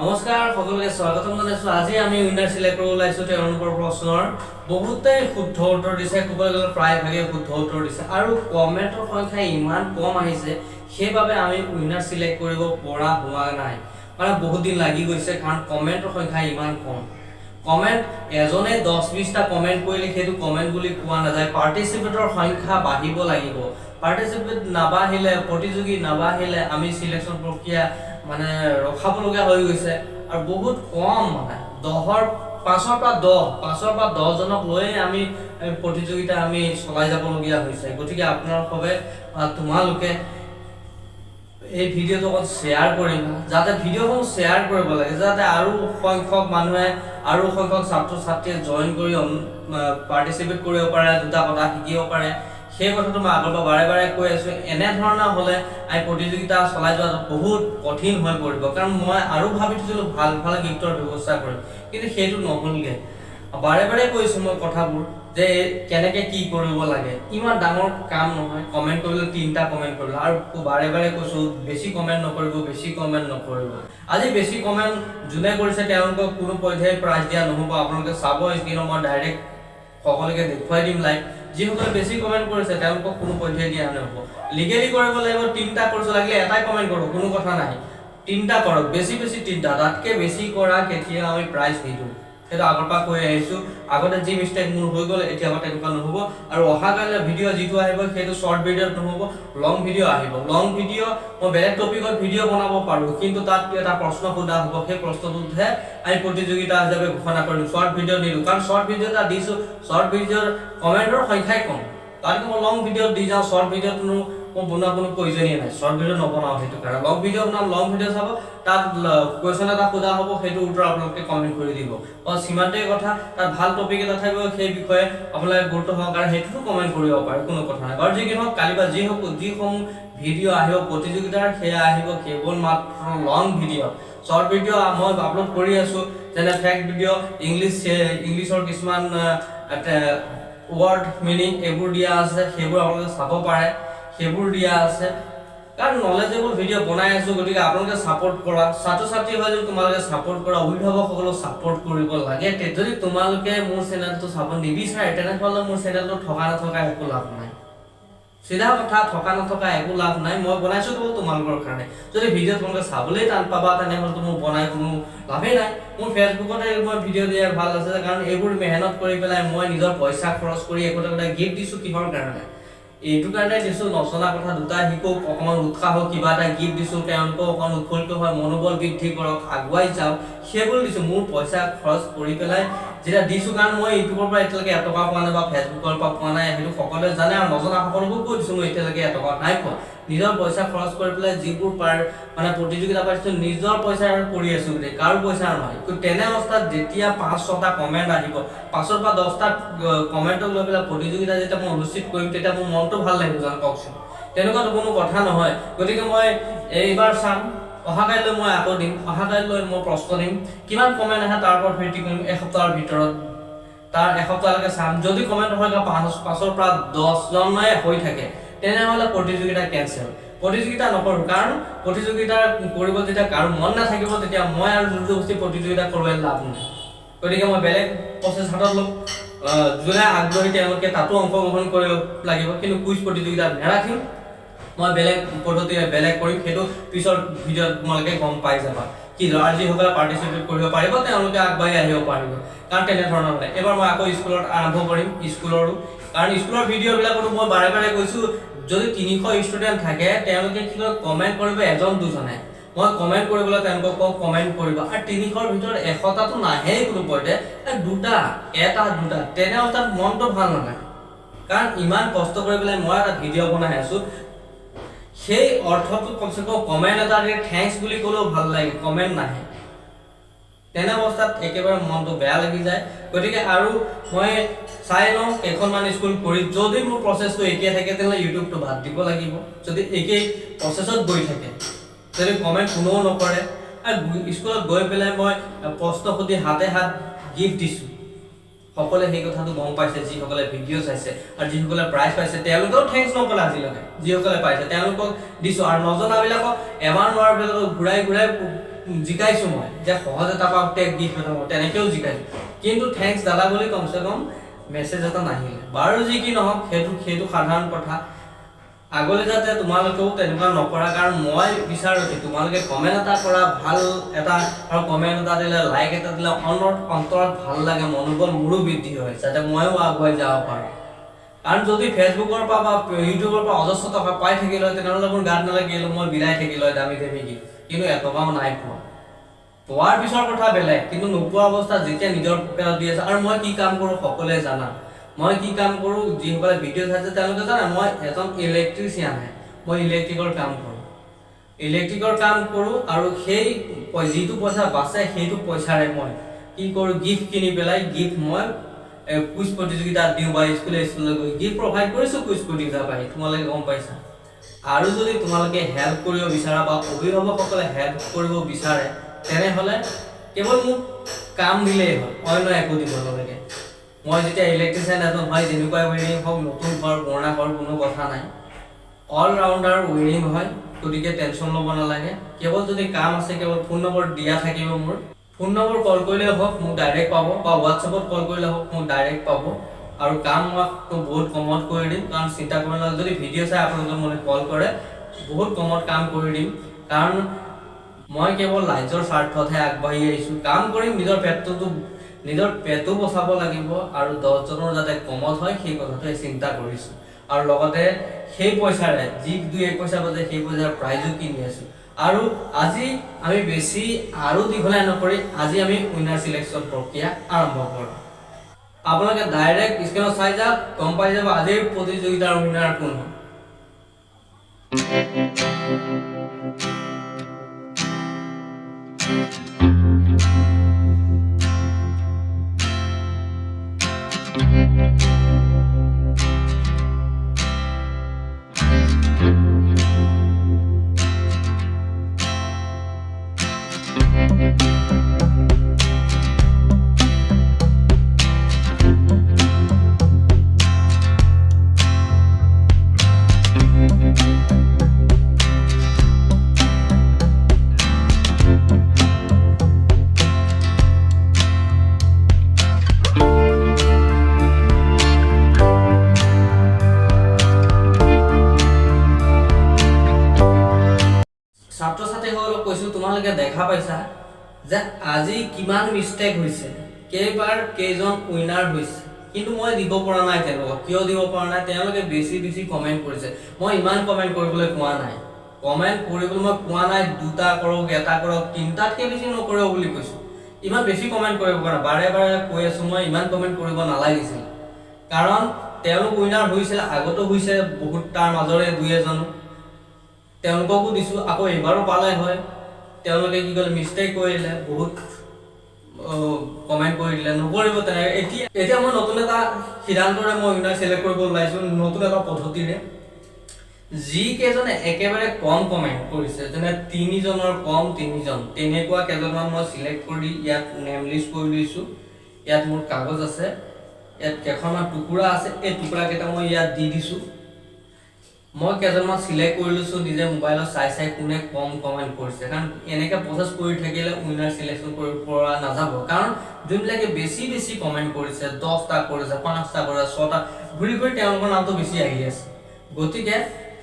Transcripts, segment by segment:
নমস্কাৰ সকলোকে স্বাগতম জনাইছো। আজি আমি উইনাৰ সিলেক্ট কৰিব ওলাইছো। তেওঁলোকৰ প্ৰশ্নৰ বহুতে শুদ্ধ উত্তৰ দিছে, ক'বলৈ গ'লে প্ৰায়ভাগে শুদ্ধ উত্তৰ দিছে আৰু কমেণ্টৰ সংখ্যা ইমান কম আহিছে, সেইবাবে আমি উইনাৰ সিলেক্ট কৰিব পৰা হোৱা নাই। মানে বহুত দিন লাগি গৈছে কাৰণ কমেণ্টৰ সংখ্যা ইমান কম। কমেণ্ট এজনে 10-20টা কমেণ্ট কৰিলে সেইটো কমেণ্ট বুলি কোৱা নাযায়। পাৰ্টিচিপেটৰ সংখ্যা বাঢ়িব লাগিব। পাৰ্টিচিপেট নাবাঢ়িলে, প্ৰতিযোগী নাবাঢ়িলে আমি সিলেকশ্যন প্ৰক্ৰিয়া মানে ৰখাবলগীয়া হৈ গৈছে আৰু বহুত কম, মানে 5-ৰ পৰা 10 জনক লৈ আমি প্ৰতিযোগিতা আমি চলাই যাবলগীয়া হৈছে। গতিকে আপোনাৰ বাবে তোমালোকে এই ভিডিওটো অকল শ্বেয়াৰ কৰিবা, যাতে ভিডিওখন শ্বেয়াৰ কৰিব লাগে, যাতে আৰু সংখ্যক মানুহে আৰু সংখ্যক ছাত্ৰ ছাত্ৰীয়ে জইন কৰি পাৰ্টিচিপেট কৰিব পাৰে, দুটা কথা শিকিব পাৰে। সেই কথাটো মই আগৰ পৰা বাৰে বাৰে কৈ আছো। এনেধৰণৰ হ'লে আমি প্ৰতিযোগিতা চলাই যোৱাটো বহুত কঠিন হৈ পৰিব, কাৰণ মই আৰু ভাবি থৈছিলো ভাল ভাল গিফ্টৰ ব্যৱস্থা কৰিম, কিন্তু সেইটো নহ'লগে। বাৰে বাৰে কৈছো মই কথাবোৰ যে কেনেকে কি কৰিব লাগে, ইমান ডাঙৰ কাম নহয়। কমেণ্ট কৰিলে 3টা কমেণ্ট কৰিলে আৰু বাৰে বাৰে কৈছো বেছি কমেণ্ট নকৰিব। আজি বেছি কমেণ্ট যোনে কৰিছে তেওঁলোকক কোনো পৰ্যায়ে প্ৰাইজ দিয়া নহ'ব। আপোনালোকে চাব স্ক্ৰীনত, মই ডাইৰেক্ট সকলোকে দেখুৱাই দিম লাইভ। যিসকলে বেছি কমেণ্ট কৰিছে তেওঁলোকক কোনো পৰ্যায়ে দিয়া নহ'ব। লিগেলি কৰিব লাগিব। 3টা কৰিছো, লাগিলে এটাই কমেণ্ট কৰক, কোনো কথা নাই। 3টা কৰক, বেছি 3টা, তাতকে বেছি কৰা কেতিয়া আমি প্ৰাইজ নিদিওঁ। সেইটো আগৰ পৰা কৈ আহিছো। আগতে যি মিষ্টেক মোৰ হৈ গ'ল, এতিয়া আকৌ তেনেকুৱা নহ'ব। আৰু অহাকালি ভিডিঅ' যিটো আহিব সেইটো শৰ্ট ভিডিঅ'ত নহ'ব, লং ভিডিঅ' আহিব। লং ভিডিঅ' মই বেলেগ টপিকত ভিডিঅ' বনাব পাৰোঁ, কিন্তু তাত এটা প্ৰশ্ন সোধা হ'ব, সেই প্ৰশ্নটোতহে আমি প্ৰতিযোগিতা হিচাপে ঘোষণা কৰিম। শৰ্ট ভিডিঅ' নিদিওঁ, কাৰণ শৰ্ট ভিডিঅ' এটা দিছোঁ, শৰ্ট ভিডিঅ'ৰ কমেণ্টৰ সংখ্যাই কম। তাতকৈ মই লং ভিডিঅ'ত দি যাওঁ। শৰ্ট ভিডিঅ'তনো মই বনোৱা কোনো প্ৰয়োজনীয় নাই। শৰ্ট ভিডিঅ' নবনাওঁ, সেইটো কাৰণে লং ভিডিঅ' বনাম। লং ভিডিঅ' চাব, তাত কুৱেশ্যন এটা সোধা হ'ব, সেইটো উত্তৰ আপোনালোকে কমেণ্ট কৰি দিব। সিমানটোৱেই কথা। তাত ভাল টপিক এটা থাকিব, সেই বিষয়ে আপোনালোকে গুৰুত্ব সহকাৰে সেইটোতো কমেণ্ট কৰিব পাৰে, কোনো কথা নাই। বাৰু যি কি নহওক, কালি বা যিসমূহ ভিডিঅ' আহিব প্ৰতিযোগিতাৰ, সেয়া আহিব কেৱল মাত্ৰ লং ভিডিঅ'। শৰ্ট ভিডিঅ' মই আপলোড কৰি আছো, যেনে ফেক্ট ভিডিঅ', ইংলিছৰ কিছুমান ৱৰ্ড মিনিং এইবোৰ দিয়া আছে, সেইবোৰ আপোনালোকে চাব পাৰে, সেইবোৰ দিয়া আছে। কাৰণ নলেজেবল ভিডিঅ' বনাই আছো, গতিকে আপোনালোকে ছাপোৰ্ট কৰা। ছাত্ৰ ছাত্ৰী হয় যদি তোমালোকে ছাপোৰ্ট কৰা, অভিভাৱকসকলক ছাপোৰ্ট কৰিব লাগে। যদি তোমালোকে মোৰ চেনেলটো চাব নিবিচাৰে, তেনেহ'লে মোৰ চেনেলটো থকা নথকা একো লাভ নাই। চিধা কথা, থকা নথকা একো লাভ নাই। মই বনাইছো কেৱল তোমালোকৰ কাৰণে। যদি ভিডিঅ' তোমালোকে চাবলৈ টান পাবা, তেনেহ'লেতো মোৰ বনাই কোনো লাভেই নাই। মোৰ ফেচবুকতে মই ভিডিঅ' দিয়া ভাল আছে, কাৰণ এইবোৰ মেহনত কৰি পেলাই মই নিজৰ পইচা খৰচ কৰি একোটা গিফ্ট দিছো। কিহৰ কাৰণে? এইটো কাৰণে দিছো, নজনা কথা দুটা শিকক, অকণমান উৎসাহ হওক, কিবা এটা গিফ্ট দিছো, তেওঁলোকক অকণমান উৎফুল্লিত হয়, মনোবল বৃদ্ধি কৰক, আগুৱাই যাওক, সেইবোৰ দিছো। মোৰ পইচা খৰচ কৰি পেলাই যেতিয়া দিছো, কাৰণ মই ইউটিউবৰ পৰা এতিয়ালৈকে এটকা পোৱা নাই বা ফেচবুকৰ পৰা পোৱা নাই, সেইটো সকলোৱে জানে। আৰু নজনা সকলোকো কৈ দিছো, মই এতিয়ালৈকে এটকা নাই পোৱা। নিজৰ পইচা খৰচ কৰি পেলাই যিবোৰ মানে প্ৰতিযোগিতা পাইছো, নিজৰ পইচাৰে কৰি আছো, গোটেই কাৰো পইচা নহয়। তেনে অৱস্থাত যেতিয়া 5-6টা কমেণ্ট আহিব, 5-ৰ পৰা 10টা কমেণ্টক লৈ পেলাই প্ৰতিযোগিতা যেতিয়া মই অনুষ্ঠিত কৰিম, তেতিয়া মোৰ মনটো ভাল লাগিব, জানো কওকচোন? তেনেকুৱাতো কোনো কথা নহয়। গতিকে মই এইবাৰ চাম, অহাকালিলৈ মই আকৌ দিম, অহাকালিলৈ মই প্ৰশ্ন দিম, কিমান কমেণ্ট আহে তাৰ ওপৰত ভিত্তি কৰিম এসপ্তাহৰ ভিতৰত। তাৰ এসপ্তাহলৈকে চাম। যদি কমেণ্ট হয় 5-ৰ পৰা 10 জনে হৈ থাকে, তেনেহ'লে প্ৰতিযোগিতা কেঞ্চেল। প্ৰতিযোগিতা নকৰোঁ, কাৰণ প্ৰতিযোগিতা কৰিব যেতিয়া কাৰো মন নাথাকিব, তেতিয়া মই আৰু জোৰজবস্তি প্ৰতিযোগিতা কৰিবলৈ লাভ নাই। গতিকে মই বেলেগ প্ৰচেছ হাতত ল'ম। যোনে আগ্ৰহী তেওঁলোকে তাতো অংশগ্ৰহণ কৰিব লাগিব, কিন্তু কুইজ প্ৰতিযোগিতাত নাৰাখিম। মই বেলেগ পদ্ধতিৰে বেলেগ কৰিম, সেইটো পিছৰ ভিডিঅ'ত তোমালোকে গম পাই যাবা। কি আৰু যিসকলে পাৰ্টিচিপেট কৰিব পাৰিব তেওঁলোকে আগবাঢ়ি আহিব পাৰিব, কাৰণ তেনেধৰণৰ হ'লে। এবাৰ মই আকৌ স্কুলত আৰম্ভ কৰিম, স্কুলৰো। কাৰণ স্কুলৰ ভিডিঅ'বিলাকতো মই বাৰে বাৰে কৈছোঁ, যদি 300 ষ্টুডেণ্ট থাকে, তেওঁলোকে কি কয় কমেণ্ট কৰিব 1-2জনে। মই কমেণ্ট কৰিবলৈ তেওঁলোকক কওঁ কমেণ্ট কৰিব, আৰু 300ৰ ভিতৰত 100টাতো নাহেই কোনো পৰ্যায়ে, 2টা, তেনে অৱস্থাত মনটো ভাল নালাগে। কাৰণ ইমান কষ্ট কৰি পেলাই মই এটা ভিডিঅ' বনাই আছো, সেই অৰ্থটো কমচে কম কমেণ্ট এটা দিয়ে থেংকছ বুলি ক'লেও ভাল লাগে, কমেণ্ট নাহে। তেনে অৱস্থাত একেবাৰে মনটো বেয়া লাগি যায়। গতিকে আৰু মই চাই লওঁ কেইখনমান স্কুল কৰি, যদি মোৰ প্ৰচেছটো একেই থাকে তেনেহ'লে ইউটিউবটো বাদ দিব লাগিব। যদি একেই প্ৰচেছত গৈ থাকে, যদি কমেণ্ট কোনেও নকৰে, আৰু স্কুলত গৈ পেলাই মই প্ৰশ্ন সুধি হাতে হাত গিফ্ট দিছোঁ, সকলোৱে সেই কথাটো গম পাইছে। যিসকলে ভিডিঅ' চাইছে আৰু যিসকলে প্ৰাইজ পাইছে তেওঁলোকেও থেংকছ নকলে আজিলৈকে। যিসকলে পাইছে তেওঁলোকক দিছোঁ, আৰু নজনাবিলাকক এবাৰ নোৱাৰাবিলাকক ঘূৰাই জিকাইছোঁ মই যে সহজে তাৰপৰা টেগ গিফ্ট এটা মই তেনেকৈও জিকাইছোঁ, কিন্তু থেংকছ দাদা বুলি কমচে কম মেছেজ এটা নাহিলে। বাৰু যি কি নহওক সেইটো সাধাৰণ কথা। আগলৈ যাতে তোমালোকেও তেনেকুৱা নকৰা, কাৰণ মই বিচাৰোঁ কি তোমালোকে কমেণ্ট এটা কৰা, ভাল এটা আৰু কমেণ্ট এটা দিলে, লাইক এটা দিলে অন্তৰত ভাল লাগে, মনোবল মোৰো বৃদ্ধি হয়, যাতে ময়ো আগুৱাই যাব পাৰোঁ। কাৰণ যদি ফেচবুকৰ পৰা বা ইউটিউবৰ পৰা অজস্ৰ টকা পাই থাকিলে হয়, তেনেহ'লে মোৰ গাত নালাগিলে, মই বিলাই থাকিলে হয় দামী গীত, কিন্তু এটকাও নাই পোৱা। পোৱাৰ পিছৰ কথা বেলেগ, কিন্তু নোপোৱা অৱস্থাত যেতিয়া নিজৰ পকেটত দি আছে। আৰু মই কি কাম কৰোঁ সকলোৱে জানা, মই কি কাম কৰোঁ, যিসকলে ভিডিঅ' চাইছে তেওঁলোকে জানে মই এজন ইলেক্ট্ৰিচিয়ান হে, মই ইলেক্ট্ৰিকৰ কাম কৰোঁ। আৰু সেই যিটো পইচা বাচে সেইটো পইচাৰে মই কি কৰোঁ, গিফ্ট কিনি পেলাই গিফ্ট মই কুইজ প্ৰতিযোগিতাত দিওঁ বা স্কুললৈ গৈ গিফ্ট প্ৰভাইড কৰিছোঁ কুইজ প্ৰতিযোগিতা পাই, তোমালোকে গম পাইছা। আৰু যদি তোমালোকে হেল্প কৰিব বিচাৰা বা অভিভাৱকসকলে হেল্প কৰিব বিচাৰে, তেনেহ'লে কেৱল মোক কাম দিলেই হয়, অন্য একো দিব নালাগে। মই যেতিয়া ইলেক্ট্ৰিচিয়ান এজন হয়, যেনেকুৱাই ৱেৰিং হওক, নতুন ঘৰ পুৰণা ঘৰ কোনো কথা নাই, অল ৰাউণ্ডাৰ ৱেৰিং হয়, গতিকে টেনশ্যন ল'ব নালাগে। কেৱল যদি কাম আছে, কেৱল ফোন নম্বৰ দিয়া থাকিব, মোৰ ফোন নম্বৰ কল কৰিলে হওক মোক ডাইৰেক্ট পাব, বা হোৱাটছএপত কল কৰিলে হওক মোক ডাইৰেক্ট পাব। আৰু কাম মই বহুত কমত কৰি দিম, কাৰণ চিন্তা কৰিব নালাগে। যদি ভিডিঅ' চাই আপোনালোকে মোলৈ কল কৰে, বহুত কমত কাম কৰি দিম, কাৰণ মই কেৱল ৰাইজৰ স্বাৰ্থতহে আগবাঢ়ি আহিছোঁ। কাম কৰিম, নিজৰ পেটটো বচাব লাগিব, আৰু 10জনৰ যাতে কমত হয় সেই কথাটোৱে চিন্তা কৰিছোঁ। আৰু লগতে সেই পইচাৰে যি 2-1 পইচা বাজে সেই পইচাৰ প্ৰাইজো কিনি আছোঁ। আৰু আজি আমি বেছি আৰু দীঘলীয়া নকৰি আজি আমি উইনাৰ চিলেকশ্যন প্ৰক্ৰিয়া আৰম্ভ কৰোঁ। আপোনালোকে ডাইৰেক্ট স্ক্ৰীনত চাই যাওক, গম পাই যাব আজিৰ প্ৰতিযোগিতাৰ উইনাৰ কোন হয়। ছাত্ৰ-ছাত্ৰীসকলক কৈছোঁ, তোমালোকে দেখা পাইছা যে আজি কিমান মিষ্টেক হৈছে, কেইজন উইনাৰ হৈছে, কিন্তু মই দিব পৰা নাই তেওঁলোকক। কিয় দিব পৰা নাই? তেওঁলোকে বেছি কমেণ্ট কৰিছে। মই ইমান কমেণ্ট কৰিবলৈ কোৱা নাই, মই কোৱা নাই 2টা কৰক, 1টা কৰক, 3টাতকৈ বেছি নকৰিব বুলি কৈছোঁ। ইমান বেছি কমেণ্ট কৰিব পৰা নাই, বাৰে কৈ আছোঁ মই ইমান কমেণ্ট কৰিব নালাগিছিল, কাৰণ তেওঁলোক উইনাৰ হৈছিল, আগতো হৈছে বহুত, তাৰ মাজৰে 2-এজন তেওঁলোককো দিছোঁ, আকৌ এইবাৰো পালে হয়। তেওঁলোকে কি কৰিলে, মিষ্টেক কৰিলে, বহুত কমেণ্ট কৰি দিলে, নকৰিব তেনেকৈ। এতিয়া মই নতুন এটা সিদ্ধান্তৰে মই উইনাৰ চিলেক্ট কৰিব ওলাইছোঁ, নতুন এটা পদ্ধতিৰে। যিকেইজনে একেবাৰে কম কমেণ্ট কৰিছে, যেনে 3জনৰ কম 3জন, তেনেকুৱা কেইজনমান মই চিলেক্ট কৰি ইয়াত নেম লিষ্ট কৰি লৈছোঁ। ইয়াত মোৰ কাগজ আছে, ইয়াত কেইখনমান টুকুৰা আছে, এই টুকুৰাকেইটা মই ইয়াত দি দিছোঁ। মই কেইজনমান চিলেক্ট কৰি লৈছোঁ নিজে মোবাইলত চাই কোনে কম কমেণ্ট কৰিছে, কাৰণ এনেকৈ প্ৰচেছ কৰি থাকিলে উইনাৰ চিলেকশ্যন কৰিব পৰা নাযাব। কাৰণ যোনবিলাকে বেছি কমেণ্ট কৰিছে, 10টা কৰিছে, 5টা কৰিছে, 6টা, ঘূৰি তেওঁলোকৰ নামটো বেছি আহি আছে। গতিকে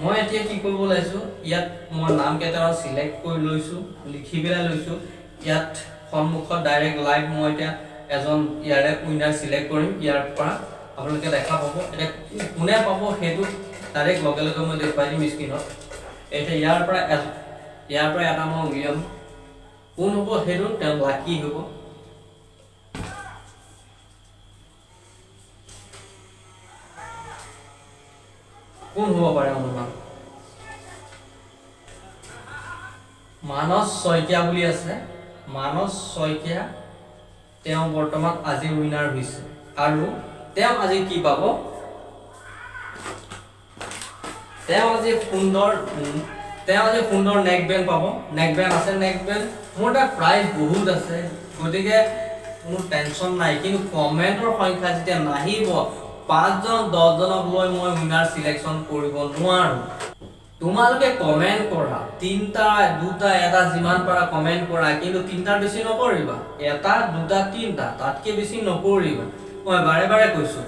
মই এতিয়া কি কৰিব ওলাইছোঁ, ইয়াত মই নাম কেইটামান চিলেক্ট কৰি লৈছোঁ, লিখি পেলাই লৈছোঁ। ইয়াত সন্মুখত ডাইৰেক্ট লাইভ মই এতিয়া এজন ইয়াৰে উইনাৰ চিলেক্ট কৰিম। ইয়াৰ পৰা আপোনালোকে দেখা পাব, এতিয়া কোনে পাব সেইটো ডাইৰেক্ট লগে মই দেখুৱাই দিম স্ক্ৰীনত। এতিয়া ইয়াৰ পৰা এটা মই উলিয়াম, কোন হ'ব সেইটো তেওঁ লাকি হ'ব। কোন হ'ব পাৰে অনুমান? মানস শইকীয়া বুলি আছে, মানস শইকীয়া, তেওঁ বৰ্তমান আজি উইনাৰ হৈছে। আৰু তেওঁ আজি কি পাব? তেওঁ আজি সুন্দৰ নেক বেণ্ড পাব। নেক বেণ্ড আছে, মোৰ তাত প্ৰাইজ বহুত আছে, গতিকে কোনো টেনশ্যন নাই। কিন্তু কমেণ্টৰ সংখ্যা যেতিয়া নাহিব, 5জন 10জনক লৈ মই উইনাৰ চিলেকশ্যন কৰিব নোৱাৰোঁ। তোমালোকে কমেন্ট কৰা, তিনটা দুটা এটা যিমান পাৰা কমেন্ট কৰা, কিন্তু তিনটাৰ বেছি নকৰিবা, এটা দুটা তিনটা তাতকে বেছি নকৰিবা, মই বাৰে বাৰে কৈছো।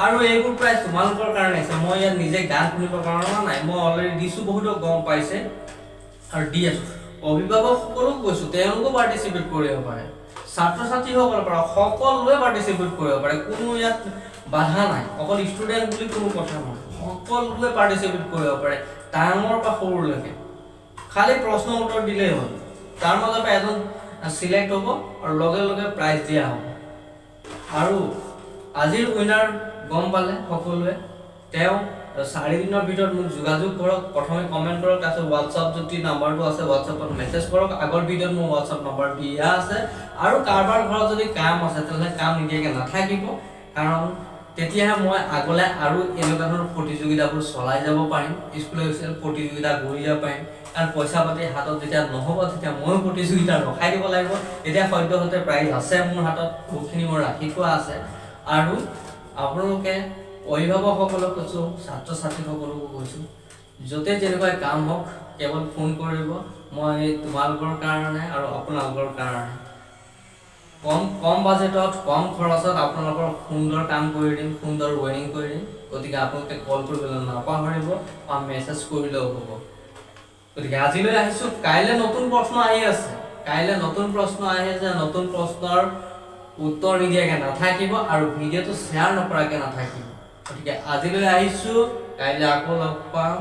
আৰু এইবোৰ প্ৰায় তোমালোকৰ কাৰণে আছে, মই ইয়াত নিজে গান শুনিবৰ কাৰণে নাই, মই অলৰেডি দিছো, বহুতো গম পাইছে আৰু দি আছো। অভিভাৱকসকলক কৈছো তেওঁলোকো পাৰ্টিচিপেট কৰিব পাৰে, ছাত্ৰ ছাত্ৰীসকলৰ পৰা সকলোৱে পাৰ্টিচিপেট কৰিব পাৰে, কোনো ইয়াত বাধা নাই, অকল ষ্টুডেণ্ট বুলি কোনো কথা নাই, সকলোৱে পাৰ্টিচিপেট কৰিব পাৰে, ডাঙৰ পৰা সৰুলৈকে। খালি প্ৰশ্ন উত্তৰ দিলেই হ'ল, তাৰ মাজৰ পৰা এজন চিলেক্ট হ'ব আৰু লগে লগে প্ৰাইজ দিয়া হ'ব। আৰু আজিৰ উইনাৰ গম পালে সকলোৱে, তেওঁ 4 দিনৰ ভিতৰত মোক যোগাযোগ কৰক, প্ৰথমে কমেন্ট কৰক, তাৰপিছত হোৱাটছআপ যদি নাম্বাৰটো আছে হোৱাটছআপত মেছেজ কৰক, আগৰ ভিডিঅ'ত মোৰ হোৱাটছআপ নাম্বাৰ দিয়া আছে। আৰু কাৰোবাৰ ঘৰত যদি কাম আছে তেতিয়াহ'লে কাম নিদিয়াকৈ নাথাকিব, কাৰণ তেতিয়াহে মই আগলৈ আৰু এনেকুৱা ধৰণৰ প্ৰতিযোগিতাবোৰ চলাই যাব পাৰিম, স্কুলীয়া প্ৰতিযোগিতা কৰি যাব পাৰিম। কাৰণ পইচা পাতি হাতত যেতিয়া নহ'ব তেতিয়া ময়ো প্ৰতিযোগিতা ৰখাই দিব লাগিব। এতিয়া সদ্যহতে প্ৰাইজ আছে মোৰ হাতত, বহুতখিনি মই ৰাখি থোৱা আছে। আৰু আপোনালোকে অভিভাৱকসকলক কৈছোঁ, ছাত্ৰ ছাত্ৰীসকলকো কৈছোঁ, য'তে যেনেকুৱা কাম হওক কেৱল ফোন কৰিব, মই তোমালোকৰ কাৰণে আৰু আপোনালোকৰ কাৰণে কম বাজেটত কম খৰচত আপোনালোকৰ সুন্দৰ কাম কৰি দিম, সুন্দৰ ৱেৰিং কৰি দিম। গতিকে আপোনালোকে কল কৰিবলৈ নাপাহৰিব বা মেছেজ কৰিলেও হ'ব। গতিকে আজিলৈ আহিছোঁ, কাইলৈ নতুন প্ৰশ্ন আহি আছে, নতুন প্ৰশ্নৰ উত্তৰ নিদিয়াকৈ নাথাকিব আৰু ভিডিঅ'টো শ্বেয়াৰ নকৰাকৈ নাথাকিব। গতিকে আজিলৈ আহিছোঁ, কাইলৈ আকৌ লগ পাম।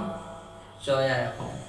জয় আই অসম।